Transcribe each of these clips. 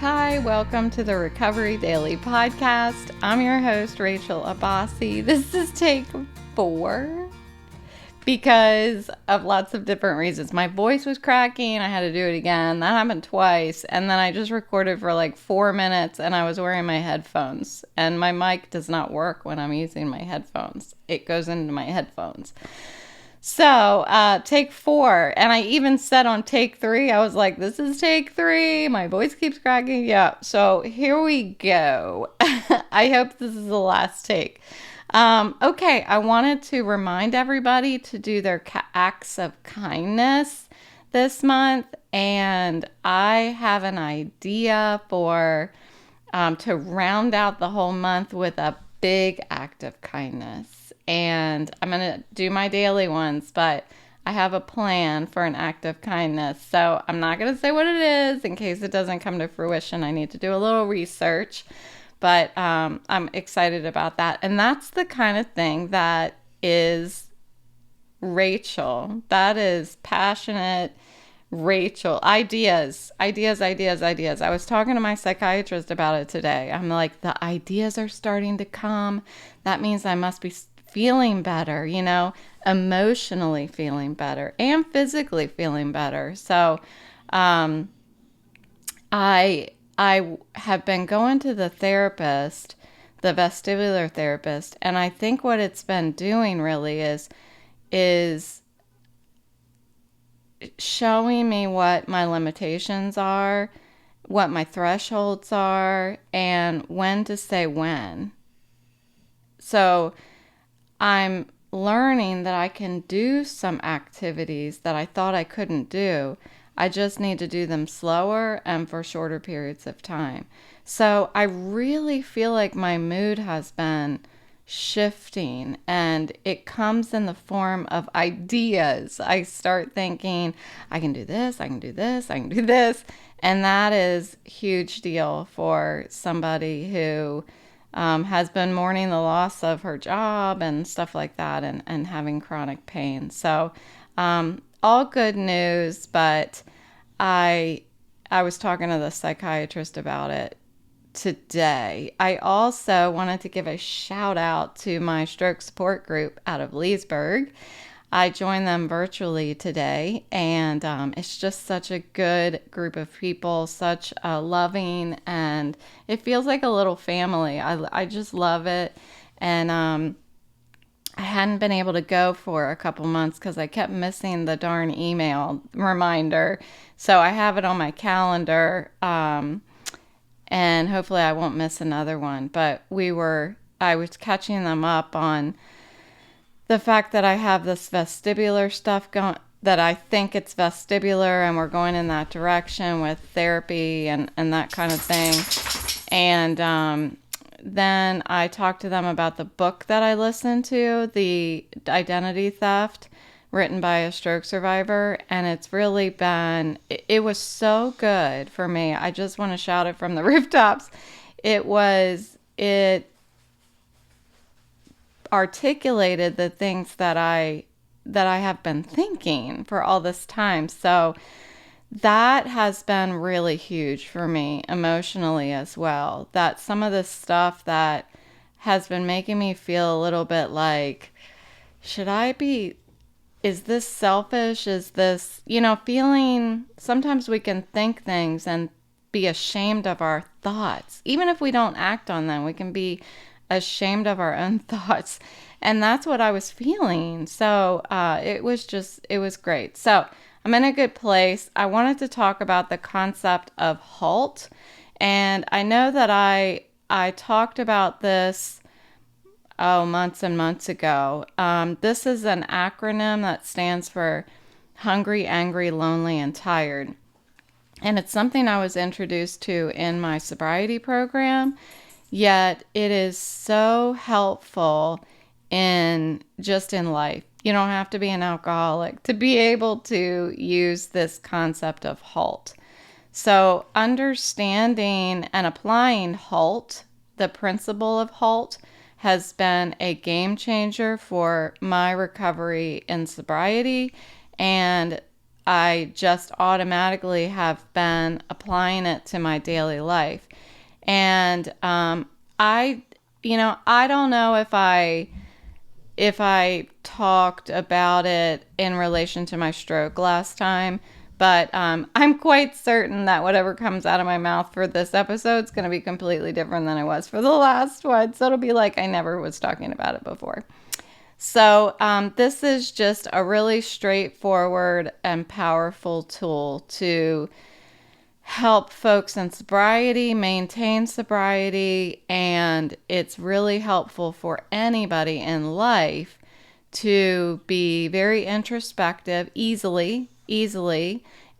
Hi, welcome to the Recovery Daily Podcast. I'm your host, Rachel Abbasi. This is take 4 because of lots of different reasons. My voice was cracking. I had to do it again. That happened twice. And then I just recorded for like 4 minutes and I was wearing my headphones. And my mic does not work when I'm using my headphones. It goes into my headphones. So, take 4, and I even said on take 3, I was like, this is take 3, my voice keeps cracking, yeah, so here we go. I hope this is the last take. Okay, I wanted to remind everybody to do their acts of kindness this month, and I have an idea for, to round out the whole month with a big act of kindness. And I'm going to do my daily ones, but I have a plan for an act of kindness. So I'm not going to say what it is in case it doesn't come to fruition. I need to do a little research, but I'm excited about that. And that's the kind of thing that is Rachel. That is passionate Rachel. Ideas. I was talking to my psychiatrist about it today. I'm like, the ideas are starting to come. That means I must be feeling better, emotionally feeling better and physically feeling better. So I have been going to the therapist, the vestibular therapist, and I think what it's been doing really is showing me what my limitations are, what my thresholds are, and when to say when. So I'm learning that I can do some activities that I thought I couldn't do. I just need to do them slower and for shorter periods of time. So I really feel like my mood has been shifting, and it comes in the form of ideas. I start thinking, I can do this, I can do this, I can do this. And that is a huge deal for somebody who has been mourning the loss of her job and stuff like that, and having chronic pain. So all good news, but I was talking to the psychiatrist about it today. I also wanted to give a shout out to my stroke support group out of Leesburg. I joined them virtually today, and it's just such a good group of people, such a loving, and it feels like a little family. I just love it, and I hadn't been able to go for a couple months because I kept missing the darn email reminder, so I have it on my calendar, and hopefully I won't miss another one, but I was catching them up on the fact that I have this vestibular stuff going, that I think it's vestibular, and we're going in that direction with therapy and that kind of thing. And then I talked to them about the book that I listened to, The Identity Theft, written by a stroke survivor. And it's really been, it was so good for me. I just want to shout it from the rooftops. It articulated the things that I have been thinking for all this time. So that has been really huge for me emotionally as well. That some of the stuff that has been making me feel a little bit like, is this selfish? Is this, feeling, sometimes we can think things and be ashamed of our thoughts. Even if we don't act on them, we can be ashamed of our own thoughts. And that's what I was feeling. So it was great. So I'm in a good place. I wanted to talk about the concept of HALT. And I know that I talked about this months and months ago. This is an acronym that stands for hungry, angry, lonely, and tired. And it's something I was introduced to in my sobriety program. Yet it is so helpful in life. You don't have to be an alcoholic to be able to use this concept of HALT. So understanding and applying HALT, the principle of HALT, has been a game changer for my recovery in sobriety, and I just automatically have been applying it to my daily life. And I don't know if I talked about it in relation to my stroke last time, but I'm quite certain that whatever comes out of my mouth for this episode is going to be completely different than it was for the last one. So it'll be like I never was talking about it before. So this is just a really straightforward and powerful tool to help folks in sobriety maintain sobriety, and it's really helpful for anybody in life to be very introspective, easily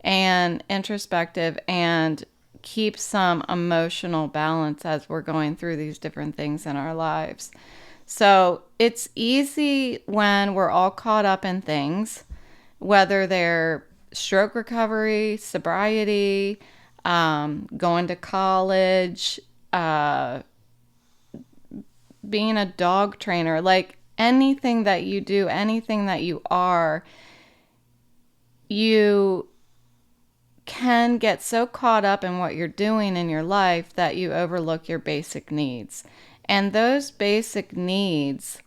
and introspective, and keep some emotional balance as we're going through these different things in our lives. So it's easy when we're all caught up in things, whether they're stroke recovery, sobriety, going to college, being a dog trainer, like anything that you do, anything that you are, you can get so caught up in what you're doing in your life that you overlook your basic needs. And those basic needs,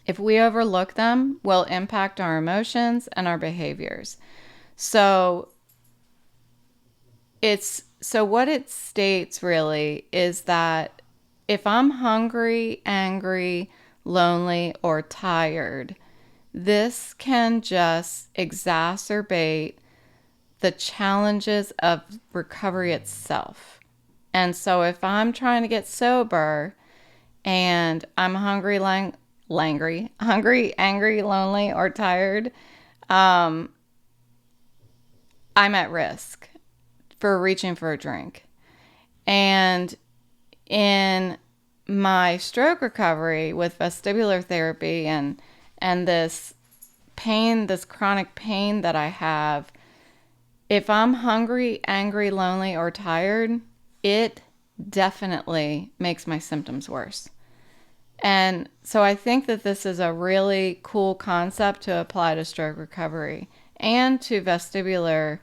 if we overlook them, will impact our emotions and our behaviors. So what it states really is that if I'm hungry, angry, lonely, or tired, this can just exacerbate the challenges of recovery itself. And so if I'm trying to get sober and I'm hungry, angry, lonely, or tired, I'm at risk for reaching for a drink. And in my stroke recovery with vestibular therapy and this pain, this chronic pain that I have, if I'm hungry, angry, lonely, or tired, it definitely makes my symptoms worse. And so I think that this is a really cool concept to apply to stroke recovery and to vestibular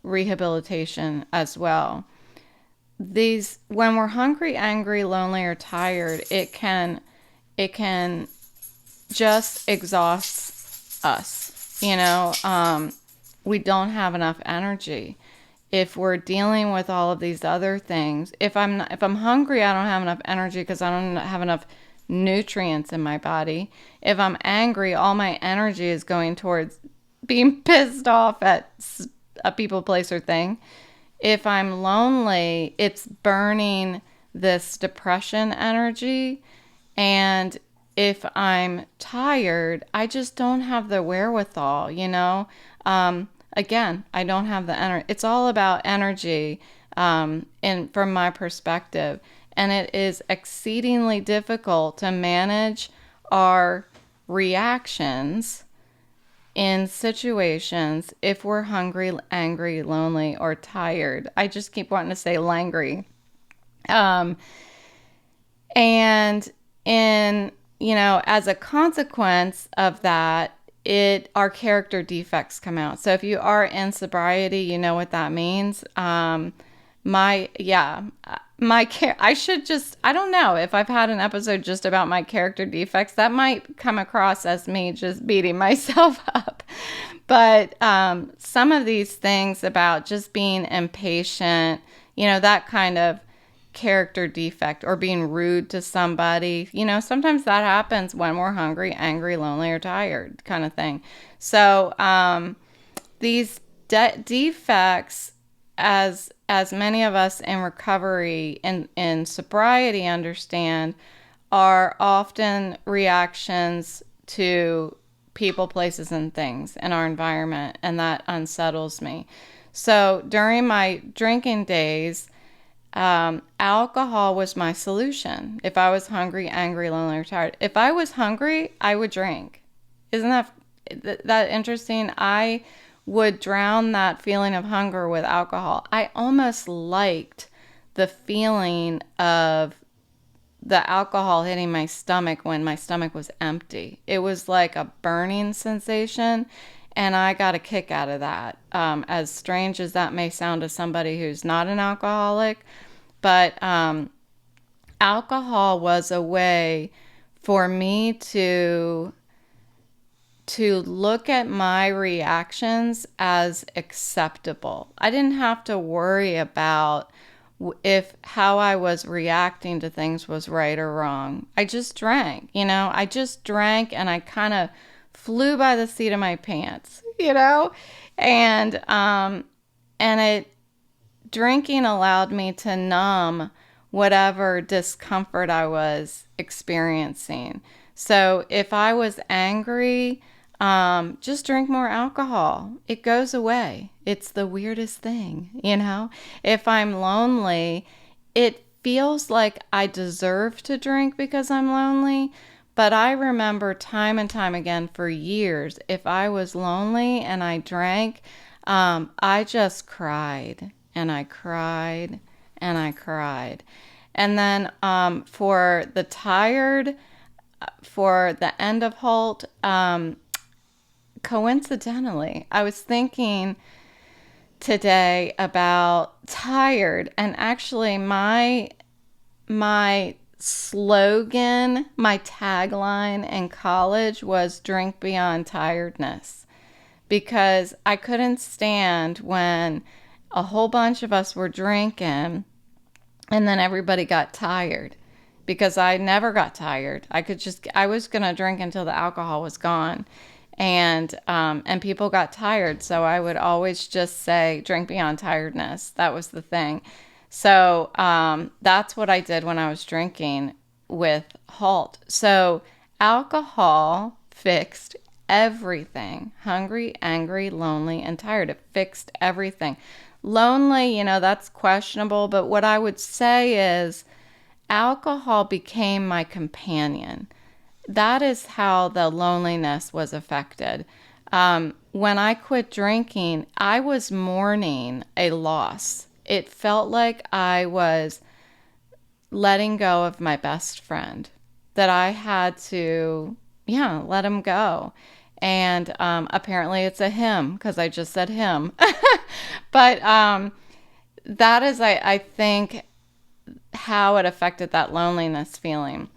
rehabilitation as well. When we're hungry, angry, lonely, or tired, it can just exhaust us. We don't have enough energy. If we're dealing with all of these other things, if I'm hungry, I don't have enough energy because I don't have enough nutrients in my body. If I'm angry, all my energy is going towards being pissed off at a people, place, or thing. If I'm lonely, it's burning this depression energy. And if I'm tired, I just don't have the wherewithal, Again, I don't have the energy. It's all about energy, from my perspective. And it is exceedingly difficult to manage our reactions in situations if we're hungry, angry, lonely, or tired. I just keep wanting to say langry. And as a consequence of that, our character defects come out. So if you are in sobriety, you know what that means. I don't know if I've had an episode just about my character defects. That might come across as me just beating myself up. But some of these things about just being impatient, that kind of character defect, or being rude to somebody, sometimes that happens when we're hungry, angry, lonely, or tired, kind of thing. So these defects, as many of us in recovery and in sobriety understand, are often reactions to people, places, and things in our environment, and that unsettles me. So during my drinking days, alcohol was my solution. If I was hungry, angry, lonely, or tired. If I was hungry, I would drink. Isn't that interesting? I would drown that feeling of hunger with alcohol. I almost liked the feeling of the alcohol hitting my stomach when my stomach was empty. It was like a burning sensation. And I got a kick out of that. As strange as that may sound to somebody who's not an alcoholic, but alcohol was a way for me to look at my reactions as acceptable. I didn't have to worry about if how I was reacting to things was right or wrong. I just drank, I just drank and I kind of flew by the seat of my pants, and it drinking allowed me to numb whatever discomfort I was experiencing. So if I was angry, just drink more alcohol. It goes away. It's the weirdest thing, If I'm lonely, it feels like I deserve to drink because I'm lonely. But I remember time and time again for years, if I was lonely and I drank, I just cried and I cried and I cried. And then for the tired, for the end of HALT, coincidentally, I was thinking today about tired, and actually my slogan, my tagline in college was drink beyond tiredness, because I couldn't stand when a whole bunch of us were drinking and then everybody got tired, because I never got tired. I was going to drink until the alcohol was gone. And people got tired. So I would always just say, drink beyond tiredness. That was the thing. So that's what I did when I was drinking with HALT. So alcohol fixed everything. Hungry, angry, lonely, and tired. It fixed everything. Lonely, that's questionable. But what I would say is alcohol became my companion. That is how the loneliness was affected. When I quit drinking, I was mourning a loss. It felt like I was letting go of my best friend, that I had to, let him go. And apparently it's a him, because I just said him. But that is, I think, how it affected that loneliness feeling.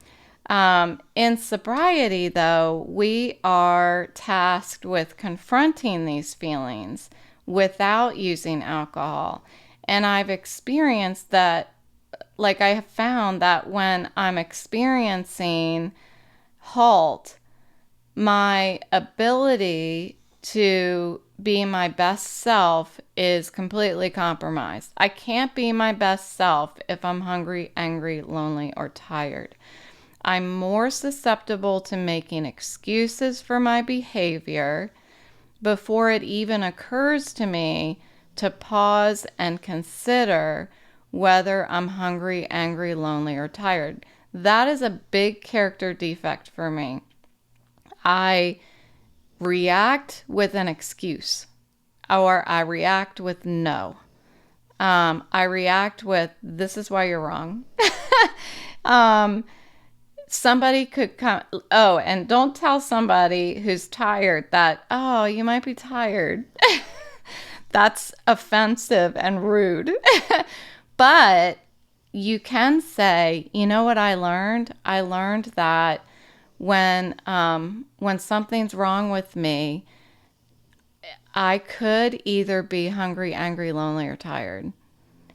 In sobriety, though, we are tasked with confronting these feelings without using alcohol. And I've experienced that, like I have found that when I'm experiencing HALT, my ability to be my best self is completely compromised. I can't be my best self if I'm hungry, angry, lonely, or tired. I'm more susceptible to making excuses for my behavior before it even occurs to me to pause and consider whether I'm hungry, angry, lonely, or tired. That is a big character defect for me. I react with an excuse, or I react with no. I react with, this is why you're wrong. Somebody could come, and don't tell somebody who's tired that, you might be tired. That's offensive and rude. But you can say, you know what I learned? I learned that when something's wrong with me, I could either be hungry, angry, lonely, or tired.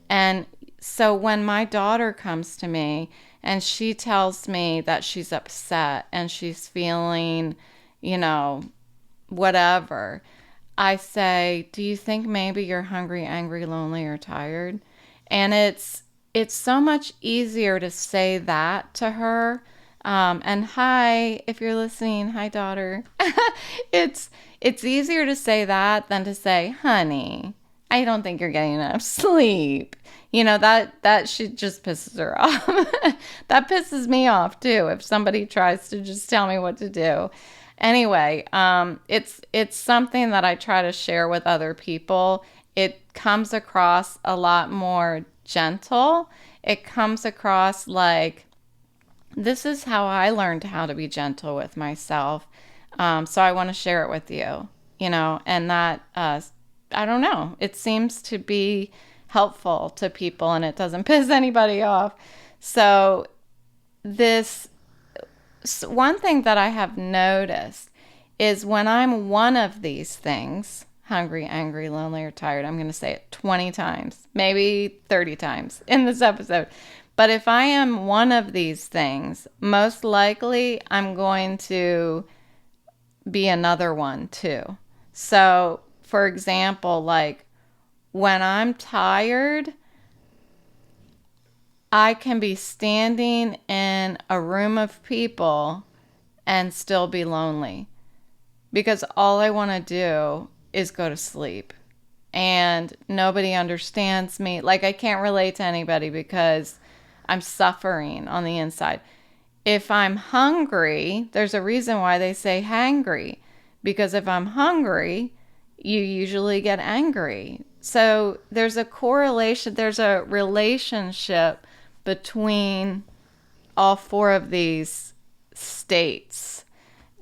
And so when my daughter comes to me and she tells me that she's upset and she's feeling, whatever, I say, do you think maybe you're hungry, angry, lonely, or tired? And it's so much easier to say that to her. And hi, if you're listening, hi, daughter. It's easier to say that than to say, honey, I don't think you're getting enough sleep. That shit just pisses her off. That pisses me off too, if somebody tries to just tell me what to do. Anyway, it's something that I try to share with other people. It comes across a lot more gentle. It comes across like, this is how I learned how to be gentle with myself. So I want to share it with you. and that, I don't know, it seems to be helpful to people and it doesn't piss anybody off. So this one thing that I have noticed is when I'm one of these things, hungry, angry, lonely, or tired, I'm going to say it 20 times, maybe 30 times in this episode. But if I am one of these things, most likely I'm going to be another one too. So, for example, like when I'm tired, I can be standing in a room of people and still be lonely because all I want to do is go to sleep and nobody understands me. Like, I can't relate to anybody because I'm suffering on the inside. If I'm hungry, there's a reason why they say hangry, because if I'm hungry, you usually get angry. So there's a correlation, there's a relationship between all four of these states,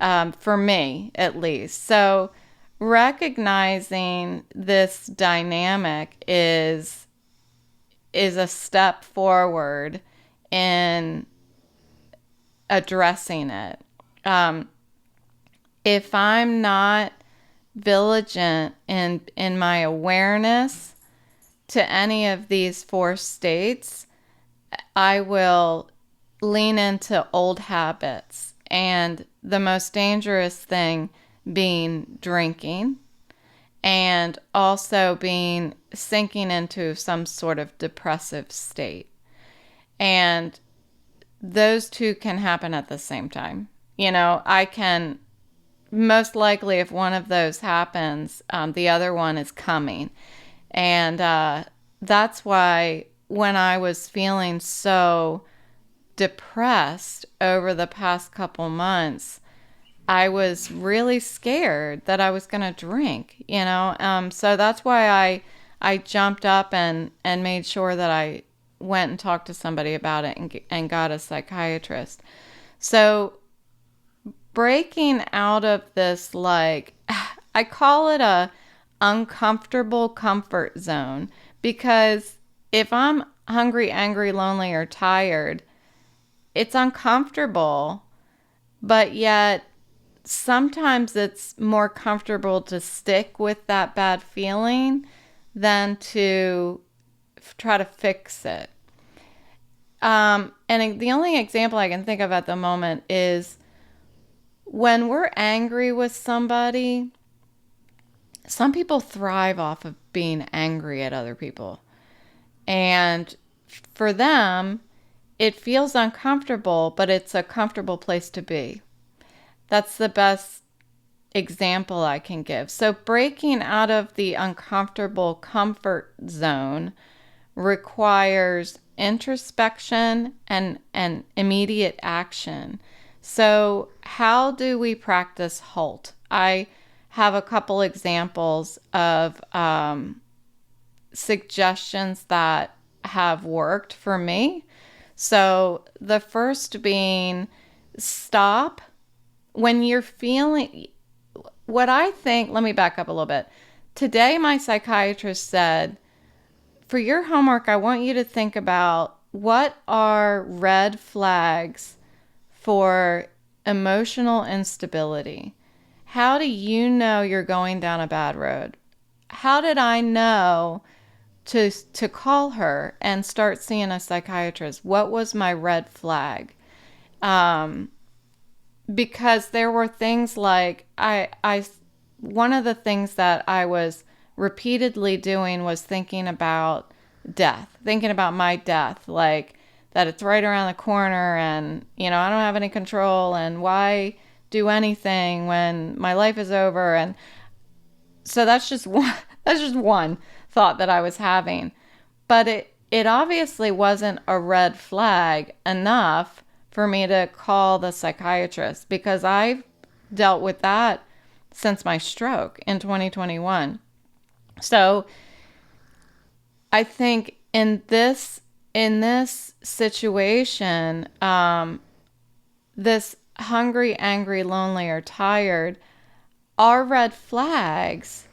for me at least. So recognizing this dynamic is a step forward in addressing it. If I'm not vigilant in my awareness to any of these four states, I will lean into old habits, and the most dangerous thing being drinking, and also being sinking into some sort of depressive state. And those two can happen at the same time. I can, most likely, if one of those happens, the other one is coming. And that's why when I was feeling so depressed over the past couple months, I was really scared that I was going to drink, So that's why I jumped up and made sure that I went and talked to somebody about it and got a psychiatrist. So breaking out of this, like, I call it a uncomfortable comfort zone, because if I'm hungry, angry, lonely, or tired, it's uncomfortable, but yet sometimes it's more comfortable to stick with that bad feeling than to try to fix it. And the only example I can think of at the moment is when we're angry with somebody. Some people thrive off of being angry at other people. And for them, it feels uncomfortable, but it's a comfortable place to be. That's the best example I can give. So breaking out of the uncomfortable comfort zone requires introspection and immediate action. So how do we practice HALT? I have a couple examples of suggestions that have worked for me. So the first being, stop when you're feeling what I think. Let me back up a little bit. Today, my psychiatrist said, for your homework, I want you to think about what are red flags for emotional instability. How do you know you're going down a bad road? How did I know to call her and start seeing a psychiatrist? What was my red flag? Because there were things like one of the things that I was repeatedly doing was thinking about death, thinking about my death, like that it's right around the corner and, I don't have any control, and why do anything when my life is over? And so that's just one thought that I was having. But it obviously wasn't a red flag enough for me to call the psychiatrist, because I've dealt with that since my stroke in 2021. So I think in this situation, this hungry, angry, lonely, or tired, are red flags.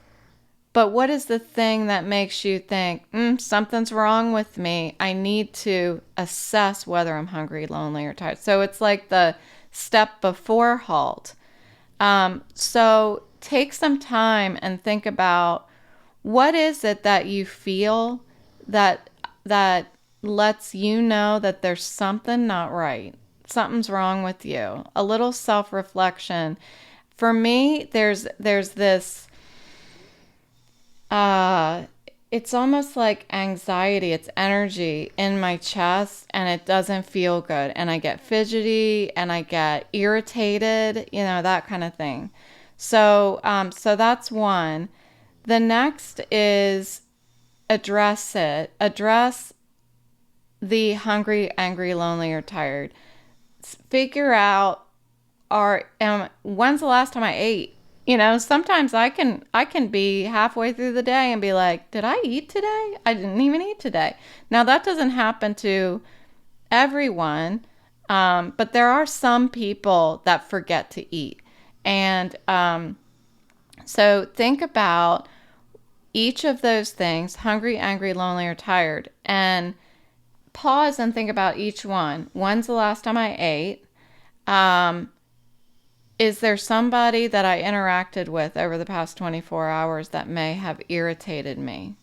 But what is the thing that makes you think, something's wrong with me? I need to assess whether I'm hungry, lonely, or tired. So it's like the step before HALT. So take some time and think about, what is it that you feel that lets you know that there's something not right. Something's wrong with you. A little self-reflection. For me, there's this it's almost like anxiety. It's energy in my chest, and it doesn't feel good. And I get fidgety and I get irritated, that kind of thing. So that's one. The next is address it. Address the hungry, angry, lonely, or tired. Figure out, when's the last time I ate? Sometimes I can be halfway through the day and be like, did I eat today? I didn't even eat today. Now that doesn't happen to everyone, but there are some people that forget to eat. And so think about each of those things: hungry, angry, lonely, or tired, and pause and think about each one. When's the last time I ate? Is there somebody that I interacted with over the past 24 hours that may have irritated me?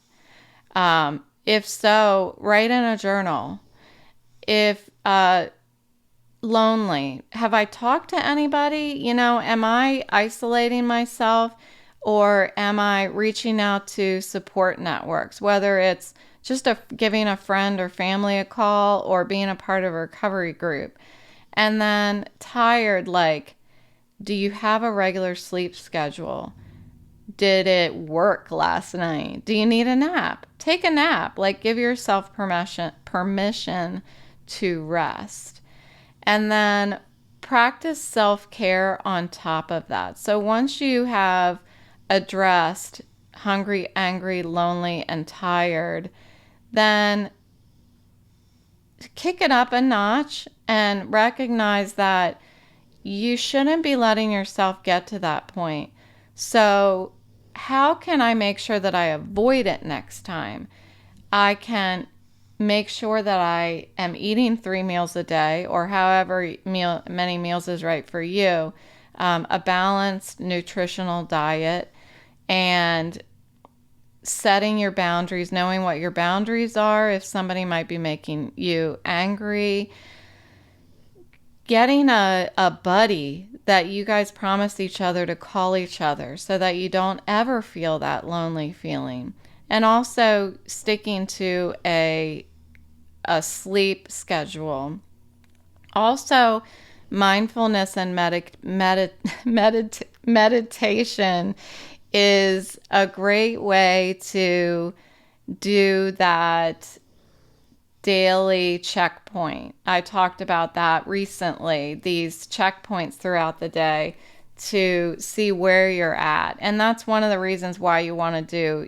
If so, write in a journal. If lonely, have I talked to anybody? Am I isolating myself, or am I reaching out to support networks, whether it's just giving a friend or family a call or being a part of a recovery group? And then tired, like, do you have a regular sleep schedule? Did it work last night? Do you need a nap? Take a nap. Like, give yourself permission to rest. And then practice self-care on top of that. So once you have addressed hungry, angry, lonely, and tired, then kick it up a notch and recognize that you shouldn't be letting yourself get to that point. So how can I make sure that I avoid it next time? I can make sure that I am eating 3 meals a day, or however many meals is right for you, a balanced nutritional diet, and setting your boundaries, knowing what your boundaries are if somebody might be making you angry. Getting a buddy that you guys promise each other to call each other so that you don't ever feel that lonely feeling. And also sticking to a sleep schedule. Also, mindfulness and meditation is a great way to do that daily checkpoint. I talked about that recently, these checkpoints throughout the day to see where you're at. And that's one of the reasons why you want to do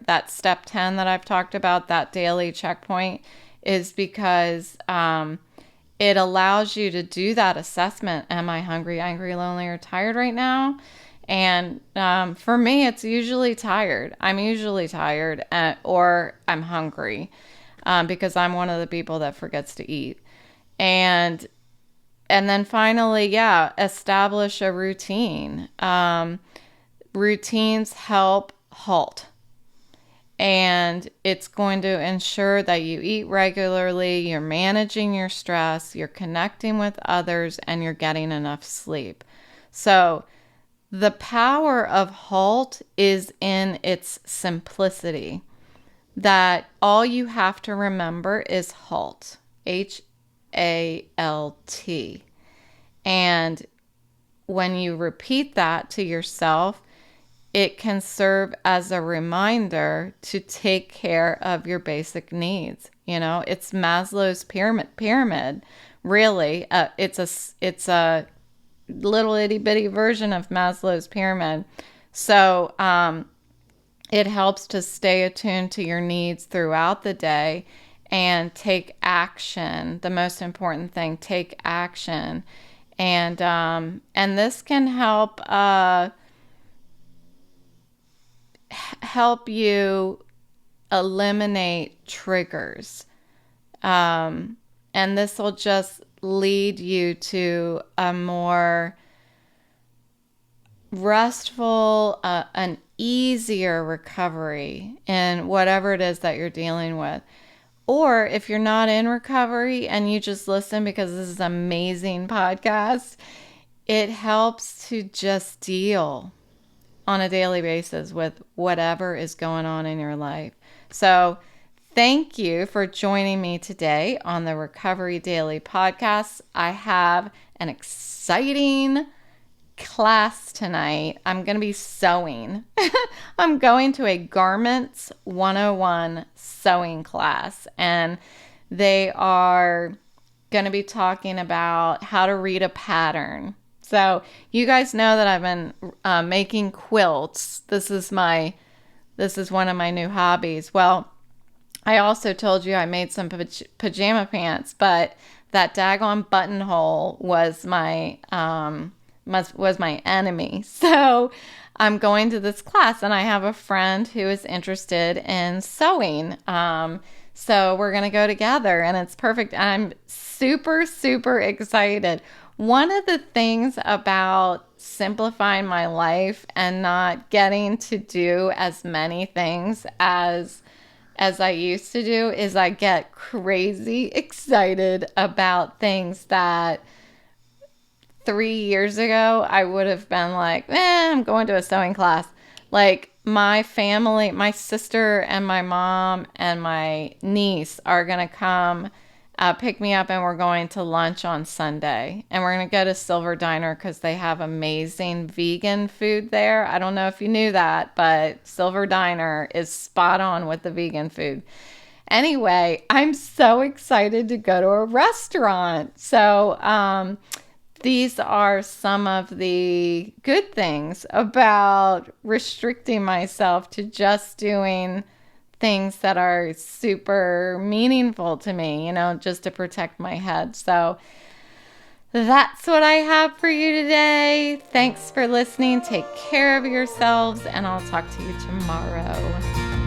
that step 10 that I've talked about, that daily checkpoint, is because it allows you to do that assessment. Am I hungry, angry, lonely, or tired right now? And for me, it's usually tired. I'm usually tired, or I'm hungry. Because I'm one of the people that forgets to eat. And then finally, establish a routine. Routines help HALT. And it's going to ensure that you eat regularly, you're managing your stress, you're connecting with others, and you're getting enough sleep. So the power of HALT is in its simplicity. That all you have to remember is HALT, H-A-L-T. And when you repeat that to yourself, it can serve as a reminder to take care of your basic needs. It's Maslow's pyramid, really. It's a little itty bitty version of Maslow's pyramid. So, it helps to stay attuned to your needs throughout the day and take action. The most important thing, take action. And this can help help you eliminate triggers. And this will just lead you to a more restful, an easier recovery in whatever it is that you're dealing with. Or if you're not in recovery and you just listen because this is an amazing podcast, it helps to just deal on a daily basis with whatever is going on in your life. So thank you for joining me today on the Recovery Daily podcast. I have an exciting class tonight. I'm going to be sewing. I'm going to a Garments 101 sewing class, and they are going to be talking about how to read a pattern. So you guys know that I've been making quilts. This is one of my new hobbies. Well, I also told you I made some pajama pants, but that daggone buttonhole was my enemy. So I'm going to this class, and I have a friend who is interested in sewing. So we're going to go together, and it's perfect. And I'm super, super excited. One of the things about simplifying my life and not getting to do as many things as I used to do is I get crazy excited about things that 3 years ago I would have been like, I'm going to a sewing class. Like my family, my sister and my mom and my niece are going to come pick me up, and we're going to lunch on Sunday. And we're going to go to Silver Diner because they have amazing vegan food there. I don't know if you knew that, but Silver Diner is spot on with the vegan food. Anyway, I'm so excited to go to a restaurant. So these are some of the good things about restricting myself to just doing things that are super meaningful to me, just to protect my head. So that's what I have for you today. Thanks for listening. Take care of yourselves, and I'll talk to you tomorrow.